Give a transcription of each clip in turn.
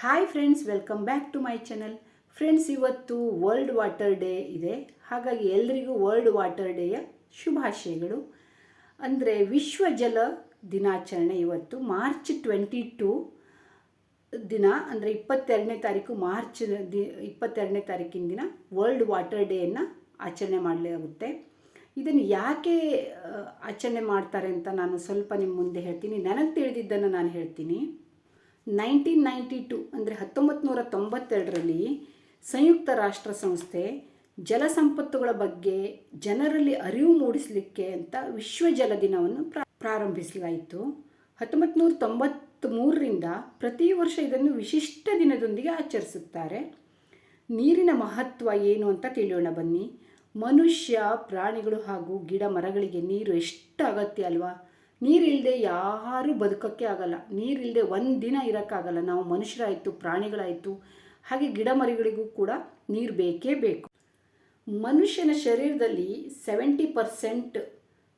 Hi friends, welcome back to my channel. Friends, ಇವತ್ತು world water day ಇದೆ. ಹಾಗಾಗಿ ಎಲ್ರಿಗೂ ವರ್ಲ್ಡ್ ವಾಟರ್ ಡೇಯ ಶುಭಾಶಯಗಳು. ಅಂದರೆ ವಿಶ್ವ ಜಲ ದಿನಾಚರಣೆ ಇವತ್ತು ಮಾರ್ಚ್ 22 ದಿನ, ಅಂದರೆ 22ನೇ ತಾರೀಕು ಮಾರ್ಚ್ 22ನೇ ತಾರೀಕಿನ ದಿನ ವರ್ಲ್ಡ್ ವಾಟರ್ ಡೇಯನ್ನು ಆಚರಣೆ ಮಾಡಲಾಗುತ್ತೆ. ಇದನ್ನು ಯಾಕೆ ಆಚರಣೆ ಮಾಡ್ತಾರೆ ಅಂತ ನಾನು ಸ್ವಲ್ಪ ನಿಮ್ಮ ಮುಂದೆ ಹೇಳ್ತೀನಿ. ನನಗೆ ತಿಳಿದಿದ್ದನ್ನು ನಾನು ಹೇಳ್ತೀನಿ. 1992 ಅಂದರೆ 1992ರಲ್ಲಿ ಸಂಯುಕ್ತ ರಾಷ್ಟ್ರ ಸಂಸ್ಥೆ ಜಲಸಂಪತ್ತುಗಳ ಬಗ್ಗೆ ಜನರಲ್ಲಿ ಅರಿವು ಮೂಡಿಸಲಿಕ್ಕೆ ಅಂತ ವಿಶ್ವ ಜಲ ದಿನವನ್ನು ಪ್ರಾರಂಭಿಸಲಾಯಿತು. 1993ರಿಂದ ಪ್ರತಿ ವರ್ಷ ಇದನ್ನು ವಿಶಿಷ್ಟ ದಿನದೊಂದಿಗೆ ಆಚರಿಸುತ್ತಾರೆ. ನೀರಿನ ಮಹತ್ವ ಏನು ಅಂತ ತಿಳಿಯೋಣ ಬನ್ನಿ. ಮನುಷ್ಯ, ಪ್ರಾಣಿಗಳು ಹಾಗೂ ಗಿಡ ಮರಗಳಿಗೆ ನೀರು ಎಷ್ಟು ಅಗತ್ಯ ಅಲ್ವಾ. ನೀರಿಲ್ಲದೆ ಯಾರೂ ಬದುಕೋಕ್ಕೆ ಆಗಲ್ಲ. ನೀರಿಲ್ಲದೆ ಒಂದು ದಿನ ಇರೋಕ್ಕಾಗಲ್ಲ. ನಾವು ಮನುಷ್ಯರಾಯಿತು, ಪ್ರಾಣಿಗಳಾಯಿತು, ಹಾಗೆ ಗಿಡ ಮರಗಳಿಗೂ ಕೂಡ ನೀರು ಬೇಕೇ ಬೇಕು. ಮನುಷ್ಯನ ಶರೀರದಲ್ಲಿ 70%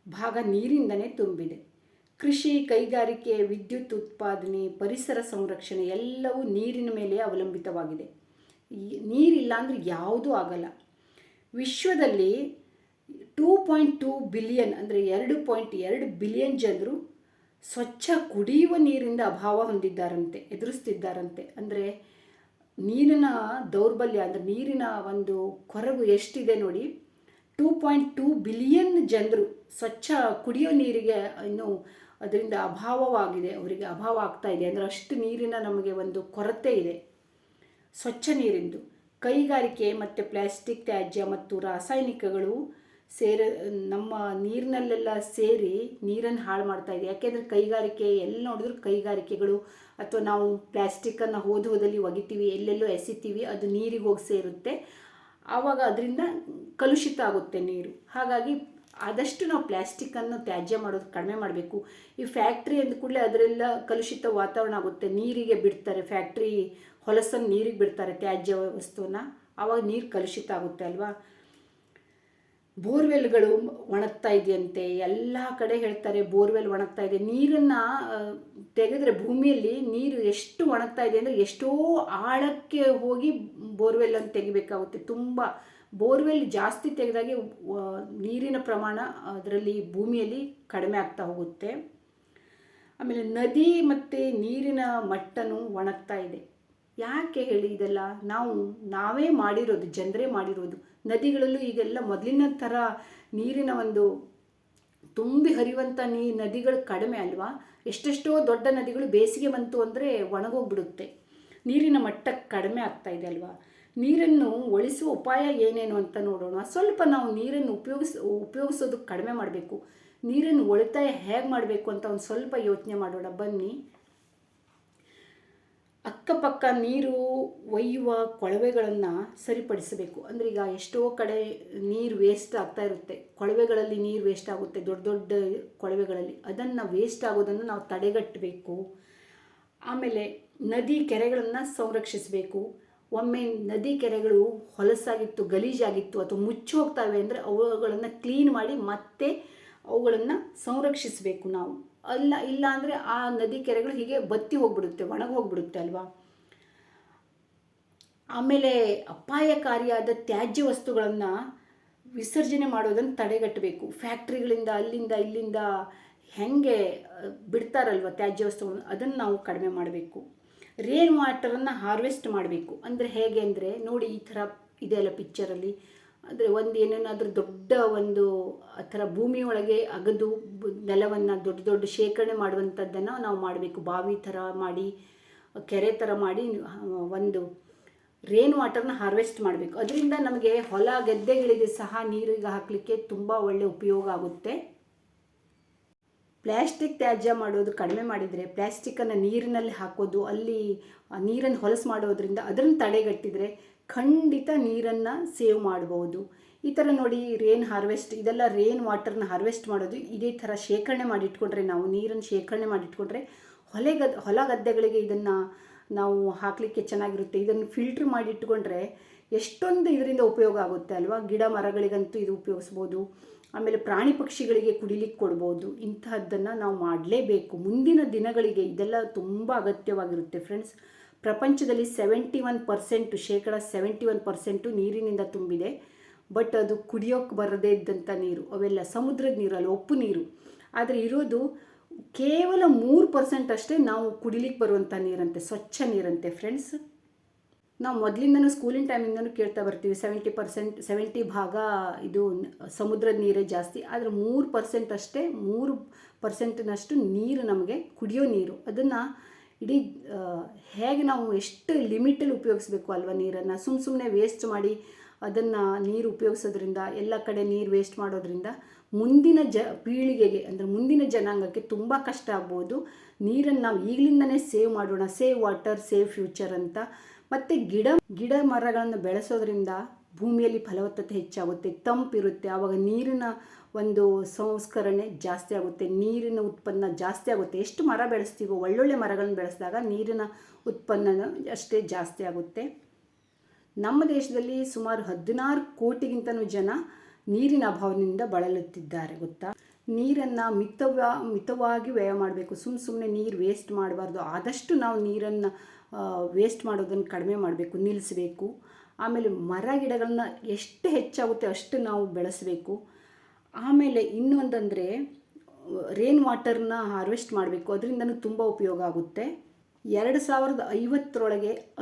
ಭಾಗ ನೀರಿಂದನೇ ತುಂಬಿದೆ. ಕೃಷಿ, ಕೈಗಾರಿಕೆ, ವಿದ್ಯುತ್ ಉತ್ಪಾದನೆ, ಪರಿಸರ ಸಂರಕ್ಷಣೆ ಎಲ್ಲವೂ ನೀರಿನ ಮೇಲೆ ಅವಲಂಬಿತವಾಗಿದೆ. ನೀರಿಲ್ಲ ಅಂದರೆ ಯಾವುದೂ ಆಗಲ್ಲ. ವಿಶ್ವದಲ್ಲಿ 2.2 ಬಿಲಿಯನ್ ಅಂದರೆ 2.2 ಬಿಲಿಯನ್ ಜನರು ಸ್ವಚ್ಛ ಕುಡಿಯುವ ನೀರಿಂದ ಅಭಾವ ಎದುರಿಸ್ತಿದ್ದಾರಂತೆ. ಅಂದರೆ ನೀರಿನ ದೌರ್ಬಲ್ಯ, ಅಂದರೆ ನೀರಿನ ಒಂದು ಕೊರಗು ಎಷ್ಟಿದೆ ನೋಡಿ. 2.2 ಬಿಲಿಯನ್ ಜನರು ಸ್ವಚ್ಛ ಕುಡಿಯೋ ನೀರಿಗೆ ಇನ್ನು ಅದರಿಂದ ಅಭಾವವಾಗಿದೆ, ಅವರಿಗೆ ಅಭಾವ ಆಗ್ತಾ ಇದೆ. ಅಂದರೆ ಅಷ್ಟು ನೀರಿನ ನಮಗೆ ಒಂದು ಕೊರತೆ ಇದೆ ಸ್ವಚ್ಛ ನೀರಿಂದು. ಕೈಗಾರಿಕೆ ಮತ್ತು ಪ್ಲಾಸ್ಟಿಕ್ ತ್ಯಾಜ್ಯ ಮತ್ತು ರಾಸಾಯನಿಕಗಳು ನಮ್ಮ ನೀರಿನಲ್ಲೆಲ್ಲ ಸೇರಿ ನೀರನ್ನು ಹಾಳು ಮಾಡ್ತಾ ಇದೆ. ಯಾಕೆಂದರೆ ಕೈಗಾರಿಕೆ ಎಲ್ಲಿ ನೋಡಿದ್ರೂ ಕೈಗಾರಿಕೆಗಳು, ಅಥವಾ ನಾವು ಪ್ಲ್ಯಾಸ್ಟಿಕ್ಕನ್ನು ಹೋದಲ್ಲಿ ಒಗಿತೀವಿ, ಎಲ್ಲೆಲ್ಲೋ ಎಸಿತೀವಿ, ಅದು ನೀರಿಗೆ ಹೋಗಿ ಸೇರುತ್ತೆ. ಆವಾಗ ಅದರಿಂದ ಕಲುಷಿತ ಆಗುತ್ತೆ ನೀರು. ಹಾಗಾಗಿ ಆದಷ್ಟು ನಾವು ಪ್ಲ್ಯಾಸ್ಟಿಕ್ಕನ್ನು ತ್ಯಾಜ್ಯ ಮಾಡೋದು ಕಡಿಮೆ ಮಾಡಬೇಕು. ಈ ಫ್ಯಾಕ್ಟ್ರಿ ಅಂದ ಕೂಡಲೇ ಅದರೆಲ್ಲ ಕಲುಷಿತ ವಾತಾವರಣ ಆಗುತ್ತೆ. ನೀರಿಗೆ ಬಿಡ್ತಾರೆ, ಫ್ಯಾಕ್ಟ್ರಿ ಹೊಲಸನ್ನು ನೀರಿಗೆ ಬಿಡ್ತಾರೆ ತ್ಯಾಜ್ಯ ವಸ್ತುವನ್ನು. ಆವಾಗ ನೀರು ಕಲುಷಿತ ಆಗುತ್ತೆ ಅಲ್ವಾ. ಬೋರ್ವೆಲ್ಗಳು ಒಣಗ್ತಾ ಇದೆಯಂತೆ, ಎಲ್ಲ ಕಡೆ ಹೇಳ್ತಾರೆ ಬೋರ್ವೆಲ್ ಒಣಗ್ತಾ ಇದೆ. ನೀರನ್ನು ತೆಗೆದ್ರೆ ಭೂಮಿಯಲ್ಲಿ ನೀರು ಎಷ್ಟು ಒಣಗ್ತಾ ಇದೆ ಅಂದರೆ ಎಷ್ಟೋ ಆಳಕ್ಕೆ ಹೋಗಿ ಬೋರ್ವೆಲ್ಲನ್ನು ತೆಗಿಬೇಕಾಗುತ್ತೆ. ತುಂಬ ಬೋರ್ವೆಲ್ ಜಾಸ್ತಿ ತೆಗೆದಾಗೆ ನೀರಿನ ಪ್ರಮಾಣ ಅದರಲ್ಲಿ ಭೂಮಿಯಲ್ಲಿ ಕಡಿಮೆ ಆಗ್ತಾ ಹೋಗುತ್ತೆ. ಆಮೇಲೆ ನದಿ ಮತ್ತು ನೀರಿನ ಮಟ್ಟನೂ ಒಣಗ್ತಾ ಇದೆ. ಯಾಕೆ ಹೇಳಿ? ಇದೆಲ್ಲ ನಾವೇ ಮಾಡಿರೋದು, ಜನರೇ ಮಾಡಿರೋದು. ನದಿಗಳಲ್ಲೂ ಈಗೆಲ್ಲ ಮೊದಲಿನ ಥರ ನೀರಿನ ಒಂದು ತುಂಬಿ ಹರಿಯುವಂಥ ನದಿಗಳು ಕಡಿಮೆ ಅಲ್ವಾ. ಎಷ್ಟೆಷ್ಟೋ ದೊಡ್ಡ ನದಿಗಳು ಬೇಸಿಗೆ ಬಂತು ಅಂದರೆ ಒಣಗೋಗ್ಬಿಡುತ್ತೆ. ನೀರಿನ ಮಟ್ಟ ಕಡಿಮೆ ಆಗ್ತಾ ಇದೆ ಅಲ್ವಾ. ನೀರನ್ನು ಉಳಿಸುವ ಉಪಾಯ ಏನೇನು ಅಂತ ನೋಡೋಣ. ಸ್ವಲ್ಪ ನಾವು ನೀರನ್ನು ಉಪಯೋಗಿಸೋದು ಕಡಿಮೆ ಮಾಡಬೇಕು. ನೀರನ್ನು ಉಳಿತಾಯ ಹೇಗೆ ಮಾಡಬೇಕು ಅಂತ ಒಂದು ಸ್ವಲ್ಪ ಯೋಚನೆ ಮಾಡೋಣ ಬನ್ನಿ. ಅಕ್ಕಪಕ್ಕ ನೀರು ಒಯ್ಯುವ ಕೊಳವೆಗಳನ್ನು ಸರಿಪಡಿಸಬೇಕು. ಅಂದರೆ ಈಗ ಎಷ್ಟೋ ಕಡೆ ನೀರು ವೇಸ್ಟ್ ಆಗ್ತಾ ಇರುತ್ತೆ. ಕೊಳವೆಗಳಲ್ಲಿ ನೀರು ವೇಸ್ಟ್ ಆಗುತ್ತೆ, ದೊಡ್ಡ ದೊಡ್ಡ ಕೊಳವೆಗಳಲ್ಲಿ. ಅದನ್ನು ವೇಸ್ಟ್ ಆಗೋದನ್ನು ನಾವು ತಡೆಗಟ್ಟಬೇಕು. ಆಮೇಲೆ ನದಿ ಕೆರೆಗಳನ್ನು ಸಂರಕ್ಷಿಸಬೇಕು. ಒಮ್ಮೆ ನದಿ ಕೆರೆಗಳು ಹೊಲಸಾಗಿತ್ತು, ಗಲೀಜಾಗಿತ್ತು, ಅಥವಾ ಮುಚ್ಚಿ ಹೋಗ್ತವೆ ಅಂದರೆ ಅವುಗಳನ್ನು ಕ್ಲೀನ್ ಮಾಡಿ ಮತ್ತೆ ಅವುಗಳನ್ನು ಸಂರಕ್ಷಿಸಬೇಕು ನಾವು. ಇಲ್ಲ ಅಂದರೆ ಆ ನದಿ ಕೆರೆಗಳು ಹೀಗೆ ಬತ್ತಿ ಹೋಗ್ಬಿಡುತ್ತೆ, ಹೋಗ್ಬಿಡುತ್ತೆ ಅಲ್ವಾ. ಆಮೇಲೆ ಅಪಾಯಕಾರಿಯಾದ ತ್ಯಾಜ್ಯ ವಸ್ತುಗಳನ್ನು ವಿಸರ್ಜನೆ ಮಾಡೋದನ್ನು ತಡೆಗಟ್ಟಬೇಕು. ಫ್ಯಾಕ್ಟ್ರಿಗಳಿಂದ ಇಲ್ಲಿಂದ ಹೆಂಗೆ ಬಿಡ್ತಾರಲ್ವ ತ್ಯಾಜ್ಯ ವಸ್ತುಗಳನ್ನು, ಅದನ್ನು ನಾವು ಕಡಿಮೆ ಮಾಡಬೇಕು. ರೇನ್ ವಾಟರನ್ನು ಹಾರ್ವೆಸ್ಟ್ ಮಾಡಬೇಕು. ಅಂದರೆ ಹೇಗೆ ಅಂದರೆ ನೋಡಿ, ಈ ಥರ ಇದೆಯಲ್ಲ ಪಿಕ್ಚರಲ್ಲಿ. ಅಂದರೆ ಏನೇನಾದರೂ ದೊಡ್ಡ ಒಂದು ಆ ಥರ ಭೂಮಿಯೊಳಗೆ ಅಗದು ನೆಲವನ್ನು ದೊಡ್ಡ ಶೇಖರಣೆ ಮಾಡುವಂಥದ್ದನ್ನು ನಾವು ಮಾಡಬೇಕು. ಬಾವಿ ಥರ ಮಾಡಿ, ಕೆರೆ ಥರ ಮಾಡಿ ಒಂದು ರೇನ್ ವಾಟರ್ನ ಹಾರ್ವೆಸ್ಟ್ ಮಾಡಬೇಕು. ಅದರಿಂದ ನಮಗೆ ಹೊಲ ಗದ್ದೆಗಳಿಗೆ ಸಹ ನೀರಿಗೆ ಹಾಕಲಿಕ್ಕೆ ತುಂಬ ಒಳ್ಳೆಯ ಉಪಯೋಗ ಆಗುತ್ತೆ. ಪ್ಲ್ಯಾಸ್ಟಿಕ್ ತ್ಯಾಜ್ಯ ಮಾಡೋದು ಕಡಿಮೆ ಮಾಡಿದರೆ, ಪ್ಲ್ಯಾಸ್ಟಿಕ್ಕನ್ನು ನೀರಿನಲ್ಲಿ ಹಾಕೋದು, ಅಲ್ಲಿ ನೀರನ್ನು ಹೊಲಸು ಮಾಡೋದ್ರಿಂದ ಅದನ್ನು ತಡೆಗಟ್ಟಿದರೆ ಖಂಡಿತ ನೀರನ್ನು ಸೇವ್ ಮಾಡ್ಬೋದು. ಈ ಥರ ನೋಡಿ ರೇನ್ ಹಾರ್ವೆಸ್ಟ್, ಇದೆಲ್ಲ ರೇನ್ ವಾಟರ್ನ ಹಾರ್ವೆಸ್ಟ್ ಮಾಡೋದು. ಇದೇ ಥರ ಶೇಖರಣೆ ಮಾಡಿಟ್ಕೊಂಡ್ರೆ, ನಾವು ನೀರನ್ನು ಶೇಖರಣೆ ಮಾಡಿಟ್ಕೊಂಡ್ರೆ ಹೊಲ ಗದ್ದೆಗಳಿಗೆ ಇದನ್ನು ನಾವು ಹಾಕಲಿಕ್ಕೆ ಚೆನ್ನಾಗಿರುತ್ತೆ. ಇದನ್ನು ಫಿಲ್ಟ್ರ್ ಮಾಡಿಟ್ಕೊಂಡ್ರೆ ಎಷ್ಟೊಂದು ಇದರಿಂದ ಉಪಯೋಗ ಆಗುತ್ತೆ ಅಲ್ವಾ. ಗಿಡ ಮರಗಳಿಗಂತೂ ಇದು ಉಪಯೋಗಿಸ್ಬೋದು. ಆಮೇಲೆ ಪ್ರಾಣಿ ಪಕ್ಷಿಗಳಿಗೆ ಕುಡಿಲಿಕ್ಕೆ ಕೊಡ್ಬೋದು. ಇಂತಹದ್ದನ್ನು ನಾವು ಮಾಡಲೇಬೇಕು. ಮುಂದಿನ ದಿನಗಳಿಗೆ ಇದೆಲ್ಲ ತುಂಬ ಅಗತ್ಯವಾಗಿರುತ್ತೆ ಫ್ರೆಂಡ್ಸ್. ಪ್ರಪಂಚದಲ್ಲಿ 71% ಶೇಕಡ 71% ನೀರಿನಿಂದ ತುಂಬಿದೆ. ಬಟ್ ಅದು ಕುಡಿಯೋಕ್ಕೆ ಬರದೇ ಇದ್ದಂಥ ನೀರು, ಅವೆಲ್ಲ ಸಮುದ್ರದ ನೀರಲ್ಲ, ಉಪ್ಪು ನೀರು. ಆದರೆ ಇರೋದು ಕೇವಲ 3% ಅಷ್ಟೇ ನಾವು ಕುಡಿಲಿಕ್ಕೆ ಬರುವಂಥ ನೀರಂತೆ, ಸ್ವಚ್ಛ ನೀರಂತೆ ಫ್ರೆಂಡ್ಸ್. ನಾವು ಮೊದಲಿಂದನೂ ಸ್ಕೂಲಿನ ಟೈಮಿಂದನೂ ಕೇಳ್ತಾ ಬರ್ತೀವಿ 70% ಭಾಗ ಇದು ಸಮುದ್ರದ ನೀರೇ ಜಾಸ್ತಿ. ಆದರೆ 3% ಅಷ್ಟೇ, 3%ನಷ್ಟು ನೀರು ನಮಗೆ ಕುಡಿಯೋ ನೀರು. ಅದನ್ನು ಇಡೀ ಹೇಗೆ ನಾವು ಎಷ್ಟು ಲಿಮಿಟಲ್ಲಿ ಉಪಯೋಗಿಸ್ಬೇಕು ಅಲ್ವ ನೀರನ್ನು. ಸುಮ್ಮನೆ ವೇಸ್ಟ್ ಮಾಡಿ ಅದನ್ನು ನೀರು ಉಪಯೋಗಿಸೋದ್ರಿಂದ, ಎಲ್ಲ ಕಡೆ ನೀರು ವೇಸ್ಟ್ ಮಾಡೋದ್ರಿಂದ ಮುಂದಿನ ಪೀಳಿಗೆಗೆ ಅಂದರೆ ಮುಂದಿನ ಜನಾಂಗಕ್ಕೆ ತುಂಬ ಕಷ್ಟ ಆಗ್ಬೋದು. ನೀರನ್ನು ನಾವು ಈಗಲಿಂದನೇ ಸೇವ್ ಮಾಡೋಣ. ಸೇವ್ ವಾಟರ್ ಸೇವ್ ಫ್ಯೂಚರ್ ಅಂತ. ಮತ್ತು ಗಿಡ ಮರಗಳನ್ನು ಬೆಳೆಸೋದ್ರಿಂದ ಭೂಮಿಯಲ್ಲಿ ಫಲವತ್ತತೆ ಹೆಚ್ಚಾಗುತ್ತೆ, ತಂಪಿರುತ್ತೆ. ಆವಾಗ ನೀರಿನ ಒಂದು ಸಂಸ್ಕರಣೆ ಜಾಸ್ತಿ ಆಗುತ್ತೆ, ನೀರಿನ ಉತ್ಪನ್ನ ಜಾಸ್ತಿ ಆಗುತ್ತೆ. ಎಷ್ಟು ಮರ ಬೆಳೆಸ್ತೀವೋ, ಒಳ್ಳೊಳ್ಳೆ ಮರಗಳನ್ನು ಬೆಳೆಸಿದಾಗ ನೀರಿನ ಉತ್ಪನ್ನ ಅಷ್ಟೇ ಜಾಸ್ತಿ ಆಗುತ್ತೆ. ನಮ್ಮ ದೇಶದಲ್ಲಿ ಸುಮಾರು 16 ಕೋಟಿಗಿಂತನೂ ಜನ ನೀರಿನ ಅಭಾವದಿಂದ ಬಳಲುತ್ತಿದ್ದಾರೆ ಗೊತ್ತಾ. ನೀರನ್ನು ಮಿತವಾಗಿ ವ್ಯಯ ಮಾಡಬೇಕು. ಸುಮ್ಮನೆ ನೀರು ವೇಸ್ಟ್ ಮಾಡಬಾರ್ದು. ಆದಷ್ಟು ನಾವು ನೀರನ್ನು ವೇಸ್ಟ್ ಮಾಡೋದನ್ನು ಕಡಿಮೆ ಮಾಡಬೇಕು, ನಿಲ್ಲಿಸಬೇಕು. ಆಮೇಲೆ ಮರ ಗಿಡಗಳನ್ನ ಎಷ್ಟು ಹೆಚ್ಚಾಗುತ್ತೆ ಅಷ್ಟು ನಾವು ಬೆಳೆಸಬೇಕು. ಆಮೇಲೆ ಇನ್ನೊಂದಂದರೆ ರೇನ್ ವಾಟರ್ನ ಹಾರ್ವೆಸ್ಟ್ ಮಾಡಬೇಕು. ಅದರಿಂದನೂ ತುಂಬ ಉಪಯೋಗ ಆಗುತ್ತೆ. 2050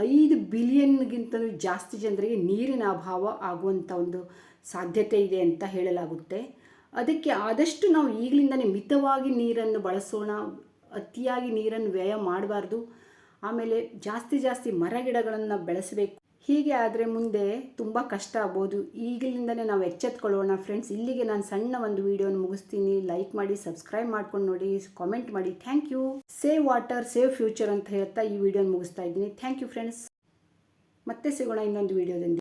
5 ಬಿಲಿಯನ್ಗಿಂತಲೂ ಜಾಸ್ತಿ ಜನರಿಗೆ ನೀರಿನ ಅಭಾವ ಆಗುವಂಥ ಒಂದು ಸಾಧ್ಯತೆ ಇದೆ ಅಂತ ಹೇಳಲಾಗುತ್ತೆ. ಅದಕ್ಕೆ ಆದಷ್ಟು ನಾವು ಈಗಲಿಂದನೇ ಮಿತವಾಗಿ ನೀರನ್ನು ಬಳಸೋಣ, ಅತಿಯಾಗಿ ನೀರನ್ನು ವ್ಯಯ ಮಾಡಬಾರ್ದು. ಆಮೇಲೆ ಜಾಸ್ತಿ ಮರ ಗಿಡಗಳನ್ನು ಬೆಳೆಸಬೇಕು. ಹೀಗೆ ಆದರೆ ಮುಂದೆ ತುಂಬ ಕಷ್ಟ ಆಗ್ಬೋದು. ಈಗಲಿಂದನೇ ನಾವು ಎಚ್ಚೆತ್ಕೊಳ್ಳೋಣ ಫ್ರೆಂಡ್ಸ್. ಇಲ್ಲಿಗೆ ನಾನು ಸಣ್ಣ ಒಂದು ವಿಡಿಯೋನ ಮುಗಿಸ್ತೀನಿ. ಲೈಕ್ ಮಾಡಿ, ಸಬ್ಸ್ಕ್ರೈಬ್ ಮಾಡ್ಕೊಂಡು ನೋಡಿ, ಕಾಮೆಂಟ್ ಮಾಡಿ. Thank you. Save water save future ಅಂತ ಹೇಳ್ತಾ ಈ ವಿಡಿಯೋನ ಮುಗಿಸ್ತಾ ಇದ್ದೀನಿ. Thank you friends. ಮತ್ತೆ ಸಿಗೋಣ ಇನ್ನೊಂದು ವಿಡಿಯೋದಲ್ಲಿ.